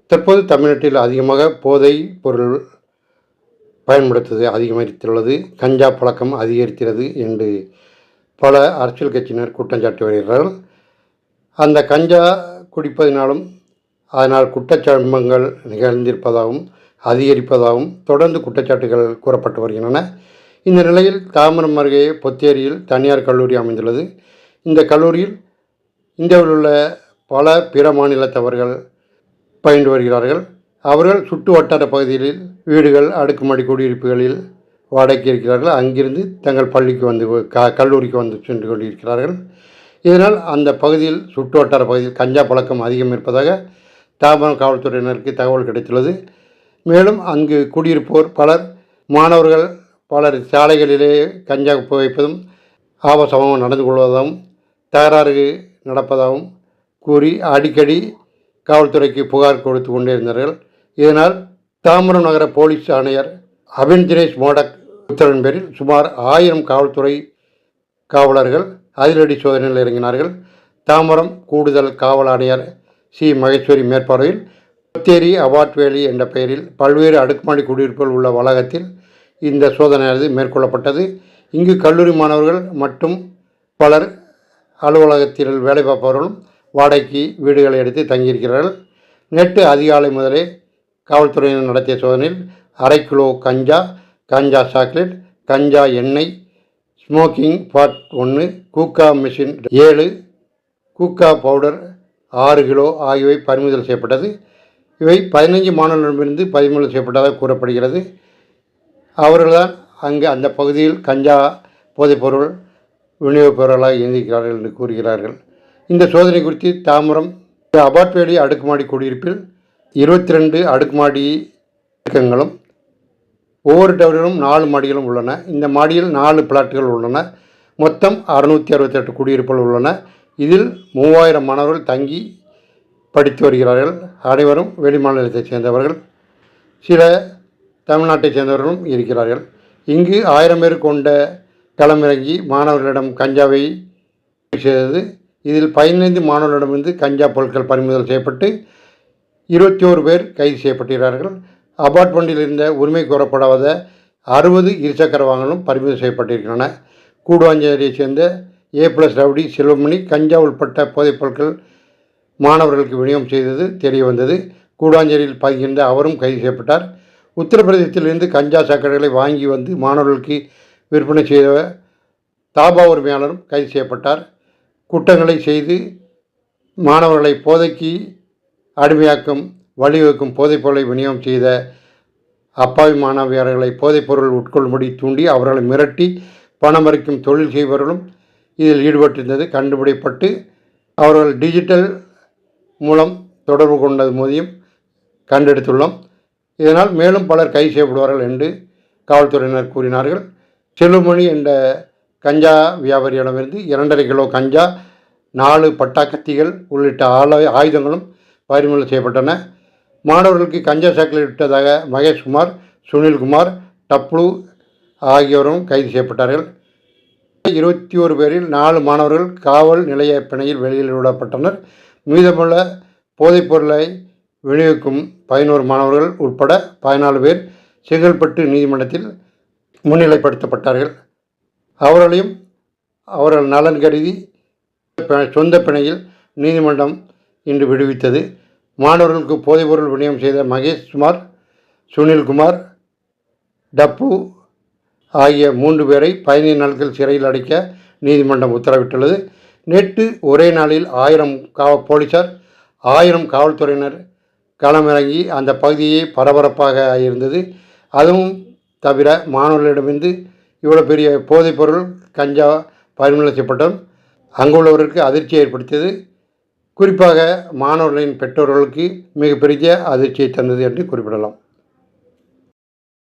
தற்போது தமிழ்நாட்டில் அதிகமாக போதை பொருள் பயன்படுத்துவது அதிகரித்துள்ளது. கஞ்சா பழக்கம் அதிகரிக்கிறது என்று பல அரசியல் கட்சியினர் குற்றம் சாட்டி வருகிறார்கள். அந்த கஞ்சா குடிப்பதினாலும் அதனால் குற்றச்சம்பவங்கள் நிகழ்ந்திருப்பதாகவும் அதிகரிப்பதாகவும் தொடர்ந்து குற்றச்சாட்டுகள் கூறப்பட்டு வருகின்றன. இந்த நிலையில் தாம்பரம் அருகே பொத்தேரியில் தனியார் கல்லூரி அமைந்துள்ளது. இந்த கல்லூரியில் இந்தியாவில் உள்ள பல பிற மாநிலத்தவர்கள் பயின்று வருகிறார்கள். அவர்கள் சுற்று வட்டார பகுதிகளில் வீடுகள், அடுக்குமாடி குடியிருப்புகளில் வாடகைக்கு இருக்கிறார்கள். அங்கிருந்து தங்கள் பள்ளிக்கு வந்து கல்லூரிக்கு வந்து சென்று கொண்டிருக்கிறார்கள். இதனால் அந்த பகுதியில் சுற்று வட்டார பகுதியில் கஞ்சா பழக்கம் அதிகம் இருப்பதாக தாம்பரம் காவல்துறையினருக்கு தகவல் கிடைத்துள்ளது. மேலும் அங்கு குடியிருப்போர் பலர், மாணவர்கள் பலர் சாலைகளிலே கஞ்சா புகைப்பதும் ஆபாசமாக நடந்து கொள்வதாகவும் தகராறு நடப்பதாகவும் கூறி அடிக்கடி காவல்துறைக்கு புகார் கொடுத்து கொண்டே இருந்தார்கள். இதனால் தாம்பரம் நகர போலீஸ் ஆணையர் அபின் தினேஷ் மோடக் உத்தரவின் பேரில் சுமார் 1000 காவல்துறை காவலர்கள் அதிரடி சோதனையில் இறங்கினார்கள். தாம்பரம் கூடுதல் காவல் ஆணையர் சி மகேஸ்வரி மேற்பார்வையில் பொத்தேரி அபார்ட் வேலி என்ற பெயரில் பல்வேறு அடுக்குமாடி குடியிருப்புகள் உள்ள வளாகத்தில் இந்த சோதனையானது மேற்கொள்ளப்பட்டது. இங்கு கல்லூரி மாணவர்கள் மற்றும் பலர் அலுவலகத்தில் வேலை பார்ப்பவர்களும் வாடகைக்கு வீடுகளை எடுத்து தங்கியிருக்கிறார்கள். நேற்று அதிகாலை முதலே காவல்துறையினர் நடத்திய சோதனையில் 1/2 கிலோ கஞ்சா, கஞ்சா சாக்லேட், கஞ்சா எண்ணெய், ஸ்மோக்கிங் பாட் 1, கூக்கா மிஷின் 7, கூக்கா பவுடர் 6 கிலோ ஆகியவை பறிமுதல் செய்யப்பட்டது. இவை 15 மாணவர்களிடமிருந்து பறிமுதல் செய்யப்பட்டதாக கூறப்படுகிறது. அவர்கள்தான் அங்கு அந்த பகுதியில் கஞ்சா போதைப்பொருள் விநியோகப்பொருளாக இயங்குகிறார்கள் என்று கூறுகிறார்கள். இந்த சோதனை குறித்து தாம்பரம் அபார்ட் வேலி அடுக்குமாடி குடியிருப்பில் 22 அடுக்குமாடி இயக்கங்களும் ஒவ்வொரு டவரிலும் 4 மாடிகளும் உள்ளன. இந்த மாடியில் 4 பிளாட்டுகள் உள்ளன. மொத்தம் 668 குடியிருப்புகள் உள்ளன. இதில் 3000 மாணவர்கள் தங்கி படித்து வருகிறார்கள். அனைவரும் வெளிமாநிலத்தைச் சேர்ந்தவர்கள், சில தமிழ்நாட்டைச் சேர்ந்தவர்களும் இருக்கிறார்கள். இங்கு 1000 பேர் கொண்ட களமிறங்கி மாணவர்களிடம் கஞ்சாவை செய்தது. இதில் 15 மாணவர்களிடமிருந்து கஞ்சா பொருட்கள் பறிமுதல் செய்யப்பட்டு 21 பேர் கைது செய்யப்பட்டிருக்கிறார்கள். அபார்ட்மெண்ட்டில் இருந்த உரிமை கோரப்படாத 60 இருசக்கர வாகனங்களும் பறிமுதல் செய்யப்பட்டிருக்கின்றன. கூடுவாஞ்சேரியை சேர்ந்த A+ ரவுடி செல்வமணி கஞ்சா உள்பட்ட போதைப் பொருட்கள் மாணவர்களுக்கு விநியோகம் செய்தது தெரிய வந்தது. கூடுவாஞ்சேரியில் பதுகின்ற அவரும் கைது செய்யப்பட்டார். உத்தரப்பிரதேசத்திலிருந்து கஞ்சா சாக்கடைகளை வாங்கி வந்து மாணவர்களுக்கு விற்பனை செய்த தாபா உரிமையாளரும் கைது செய்யப்பட்டார். குற்றங்களை செய்து மாணவர்களை போதைக்கு அடிமையாக்கும் வழிவகுக்கும் போதைப்பொருளை விநியோகம் செய்த அப்பாவி மாணவியர்களை போதைப்பொருள் உட்கொள்ளும்படி தூண்டி அவர்களை மிரட்டி பணம் பறிக்கும் தொழில் செய்பவர்களும் இதில் ஈடுபட்டிருந்தது கண்டுபிடிக்கப்பட்டு அவர்கள் டிஜிட்டல் மூலம் தொடர்பு கொண்டது மூலியம் கண்டெடுத்துள்ளோம். இதனால் மேலும் பலர் கைது செய்யப்படுவார்கள் என்று காவல்துறையினர் கூறினார்கள். செல்வமணி என்ற கஞ்சா வியாபாரியிடமிருந்து 2.5 கிலோ கஞ்சா, 4 பட்டாக்கத்திகள் உள்ளிட்ட ஆயுதங்களும் பறிமுதல் செய்யப்பட்டன. மாணவர்களுக்கு கஞ்சா சாக்லேட் விட்டதாக மகேஷ்குமார், சுனில்குமார், டப்ளு ஆகியோரும் கைது செய்யப்பட்டார்கள். 21 பேரில் 4 மாணவர்கள் காவல் நிலைய பிணையில் வெளியில் விடப்பட்டனர். மீதமுள்ள போதைப்பொருளை விநியோகிக்கும் 11 மாணவர்கள் உட்பட 14 பேர் செங்கல்பட்டு நீதிமன்றத்தில் முன்னிலைப்படுத்தப்பட்டார்கள். அவர்களையும் அவர்கள் நலன் கருதி சொந்த பிணையில் நீதிமன்றம் இன்று விடுவித்தது. மாணவர்களுக்கு போதைப்பொருள் விநியோகம் செய்த மகேஷ்குமார், சுனில்குமார், டப்பு ஆகிய 3 பேரை 15 நாட்கள் சிறையில் அடைக்க நீதிமன்றம் உத்தரவிட்டுள்ளது. நேற்று ஒரே நாளில் 1000 போலீசார், 1000 காவல்துறையினர் களமிறங்கி அந்த பகுதியை பரபரப்பாக இருந்தது. அதுவும் தவிர மாணவர்களிடமிருந்து இவ்வளோ பெரிய போதைப்பொருள் கஞ்சா பறிமுதல் செய்யப்பட்டதும் அங்குள்ளவருக்கு அதிர்ச்சியை ஏற்படுத்தியது. குறிப்பாக மாணவர்களின் பெற்றோர்களுக்கு மிகப்பெரிய அதிர்ச்சியை தந்தது என்று குறிப்பிடலாம்.